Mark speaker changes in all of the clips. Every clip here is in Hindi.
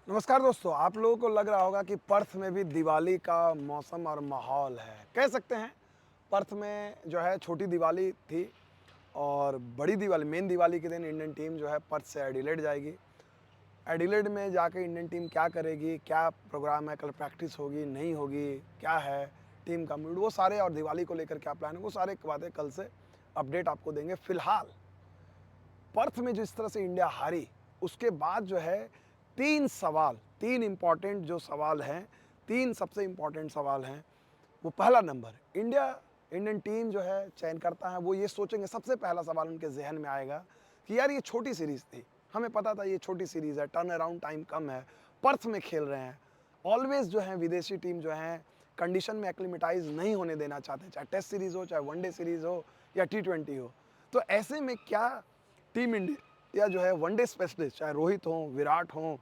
Speaker 1: नमस्कार दोस्तों, आप लोगों को लग रहा होगा कि पर्थ में भी दिवाली का मौसम और माहौल है। कह सकते हैं पर्थ में जो है छोटी दिवाली थी और बड़ी दिवाली मेन दिवाली के दिन इंडियन टीम जो है पर्थ से एडिलेड जाएगी। एडिलेड में जाके इंडियन टीम क्या करेगी, क्या प्रोग्राम है, कल प्रैक्टिस होगी, नहीं होगी, क्या है टीम का मूड, वो सारे और दिवाली को लेकर क्या प्लान है, वो सारे बातें कल से अपडेट आपको देंगे। फिलहाल पर्थ में जिस तरह से इंडिया हारी, उसके बाद जो है 3 सवाल, 3 इम्पॉर्टेंट जो सवाल हैं, 3 सबसे इम्पॉर्टेंट सवाल हैं। वो पहला नंबर, इंडियन टीम जो है चयन करता है, वो ये सोचेंगे, सबसे पहला सवाल उनके ज़हन में आएगा कि यार ये छोटी सीरीज़ थी, हमें पता था ये छोटी सीरीज़ है, टर्न अराउंड टाइम कम है, पर्थ में खेल रहे हैं। ऑलवेज़ जो है विदेशी टीम जो है कंडीशन में एक्लिमेटाइज़ नहीं होने देना चाहते, चाहे टेस्ट सीरीज़ हो, चाहे वनडे सीरीज़ हो या टी20 हो। तो ऐसे में क्या टीम इंडिया जो है वनडे स्पेशलिस्ट, चाहे रोहित हों, विराट हों,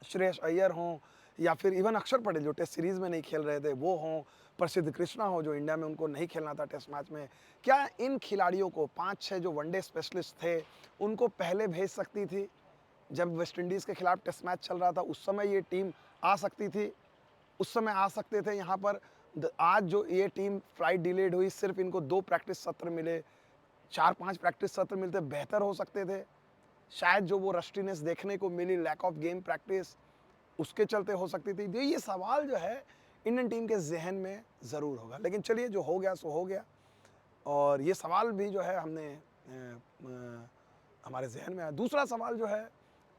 Speaker 1: श्रेयस अय्यर हों या फिर इवन अक्षर पटेल जो टेस्ट सीरीज़ में नहीं खेल रहे थे वो हों, प्रसिद्ध कृष्णा हो जो इंडिया में उनको नहीं खेलना था टेस्ट मैच में, क्या इन खिलाड़ियों को 5-6 जो वनडे स्पेशलिस्ट थे उनको पहले भेज सकती थी? जब वेस्ट इंडीज़ के खिलाफ टेस्ट मैच चल रहा था उस समय ये टीम आ सकती थी, उस समय आ सकते थे यहाँ पर। आज जो ये टीम फ्लाइट डिलेड हुई, सिर्फ इनको 2 प्रैक्टिस सत्र मिले, 4-5 प्रैक्टिस सत्र मिलते बेहतर हो सकते थे। शायद जो वो रस्टीनेस देखने को मिली, लैक ऑफ गेम प्रैक्टिस, उसके चलते हो सकती थी। ये सवाल जो है इंडियन टीम के ज़हन में ज़रूर होगा। लेकिन चलिए, जो हो गया सो हो गया और ये सवाल भी जो है हमारे ज़हन में आया। दूसरा सवाल जो है,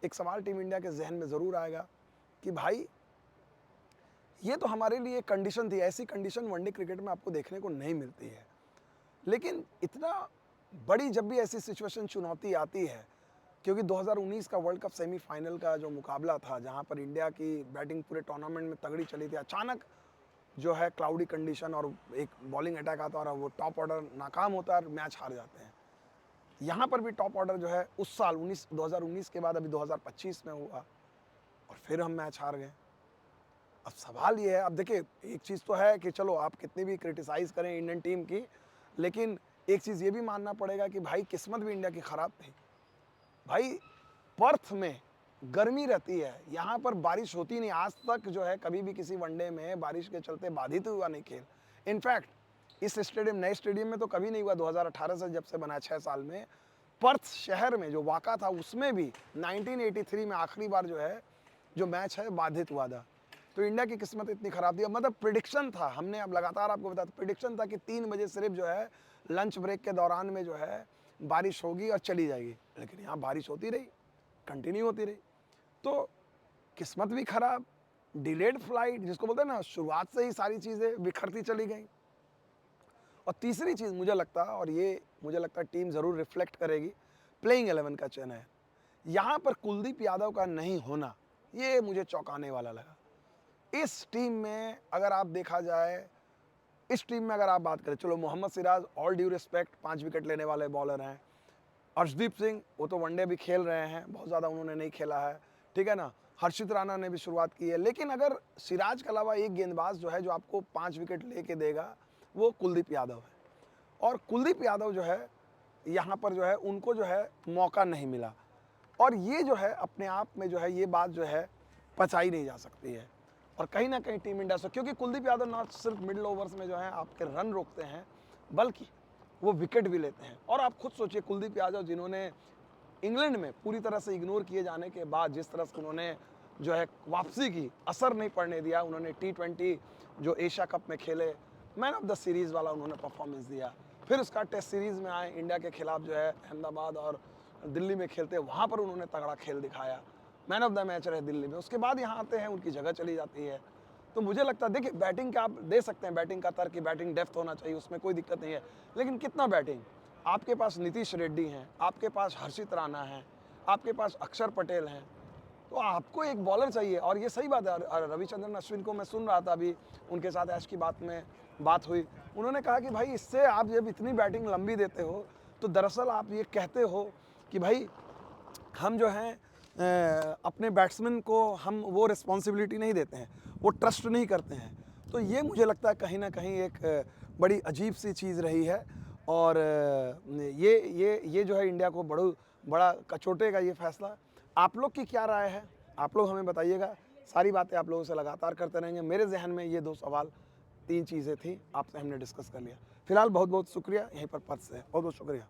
Speaker 1: एक सवाल टीम इंडिया के ज़हन में ज़रूर आएगा कि भाई ये तो हमारे लिए कंडीशन थी, ऐसी कंडीशन वनडे क्रिकेट में आपको देखने को नहीं मिलती है। लेकिन इतना बड़ी जब भी ऐसी सिचुएशन, चुनौती आती है, क्योंकि 2019 का वर्ल्ड कप सेमीफाइनल का जो मुकाबला था, जहां पर इंडिया की बैटिंग पूरे टूर्नामेंट में तगड़ी चली थी, अचानक जो है क्लाउडी कंडीशन और एक बॉलिंग अटैक आता है और वो टॉप ऑर्डर नाकाम होता है और मैच हार जाते हैं। यहाँ पर भी टॉप ऑर्डर जो है उस साल 2019 के बाद अभी 2025 में हुआ और फिर हम मैच हार गए। अब सवाल ये है, अब देखिए, एक चीज़ तो है कि चलो आप कितनी भी क्रिटिसाइज़ करें इंडियन टीम की, लेकिन एक चीज़ ये भी मानना पड़ेगा कि भाई किस्मत भी इंडिया की ख़राब थी। भाई पर्थ में गर्मी रहती है, यहाँ पर बारिश होती नहीं, आज तक जो है कभी भी किसी वनडे में बारिश के चलते बाधित हुआ नहीं खेल। इनफैक्ट इस स्टेडियम, नए स्टेडियम में तो कभी नहीं हुआ, 2018 से जब से बना है 6 साल में। पर्थ शहर में जो वाक़ा था उसमें भी 1983 में आखिरी बार जो है जो मैच है बाधित हुआ था। तो इंडिया की किस्मत इतनी ख़राब थी, मतलब प्रिडिक्शन था, हमने अब लगातार आपको बताया, प्रिडिक्शन था कि 3 बजे सिर्फ जो है लंच ब्रेक के दौरान में जो है बारिश होगी और चली जाएगी, लेकिन यहाँ बारिश होती रही, कंटिन्यू होती रही। तो किस्मत भी ख़राब, डिलेड फ्लाइट, जिसको बोलते हैं ना, शुरुआत से ही सारी चीज़ें बिखरती चली गई। और तीसरी चीज़ मुझे लगता है, और ये मुझे लगता है टीम ज़रूर रिफ्लेक्ट करेगी, प्लेइंग 11 का चयन है। यहाँ पर कुलदीप यादव का नहीं होना, ये मुझे चौंकाने वाला लगा। इस टीम में अगर आप देखा जाए, इस टीम में अगर आप बात करें, चलो Mohammed Siraj all due respect 5 wicket लेने वाले बॉलर हैं। अर्शदीप सिंह वो तो वनडे भी खेल रहे हैं, बहुत ज़्यादा उन्होंने नहीं खेला है, ठीक है ना। हर्षित राणा ने भी शुरुआत की है, लेकिन अगर सिराज के अलावा एक गेंदबाज जो है जो आपको 5 विकेट लेके देगा, वो कुलदीप यादव है। और कुलदीप यादव जो है यहाँ पर जो है उनको जो है मौका नहीं मिला, और ये जो है अपने आप में जो है ये बात जो है पचाई नहीं जा सकती है। और कहीं ना कहीं टीम इंडिया से, क्योंकि कुलदीप यादव ना सिर्फ मिडिल ओवर्स में जो है आपके रन रोकते हैं, बल्कि वो विकेट भी लेते हैं। और आप खुद सोचिए, कुलदीप यादव जिन्होंने इंग्लैंड में पूरी तरह से इग्नोर किए जाने के बाद जिस तरह से उन्होंने जो है वापसी की, असर नहीं पड़ने दिया, उन्होंने टी20 जो एशिया कप में खेले, मैन ऑफ द सीरीज़ वाला उन्होंने परफॉर्मेंस दिया। फिर उसका टेस्ट सीरीज़ में आए, इंडिया के खिलाफ जो है अहमदाबाद और दिल्ली में खेलते, वहाँ पर उन्होंने तगड़ा खेल दिखाया, मैन ऑफ द मैच रहे दिल्ली में। उसके बाद यहाँ आते हैं, उनकी जगह चली जाती है। तो मुझे लगता है, देखिए, बैटिंग का आप दे सकते हैं, बैटिंग का तर्क कि बैटिंग डेप्थ होना चाहिए, उसमें कोई दिक्कत नहीं है, लेकिन कितना बैटिंग? आपके पास नीतीश रेड्डी हैं, आपके पास हर्षित राणा हैं, आपके पास अक्षर पटेल हैं, तो आपको एक बॉलर चाहिए। और ये सही बात है, रविचंद्रन अश्विन को मैं सुन रहा था अभी, उनके साथ ऐश की बात में बात हुई, उन्होंने कहा कि भाई इससे आप जब इतनी बैटिंग लंबी देते हो, तो दरअसल आप ये कहते हो कि भाई हम जो हैं अपने बैट्समैन को हम वो रिस्पॉन्सिबिलिटी नहीं देते हैं, वो ट्रस्ट नहीं करते हैं। तो ये मुझे लगता है कहीं ना कहीं एक बड़ी अजीब सी चीज़ रही है, और ये जो है इंडिया को बड़ा कचोटेगा ये फैसला। आप लोग की क्या राय है? आप लोग हमें बताइएगा, सारी बातें आप लोगों से लगातार करते रहेंगे। मेरे ज़हन में ये 2 सवाल, 3 चीज़ें थी, आपसे हमने डिस्कस कर लिया। फिलहाल बहुत-बहुत शुक्रिया, यहीं पर पद से है। बहुत-बहुत शुक्रिया।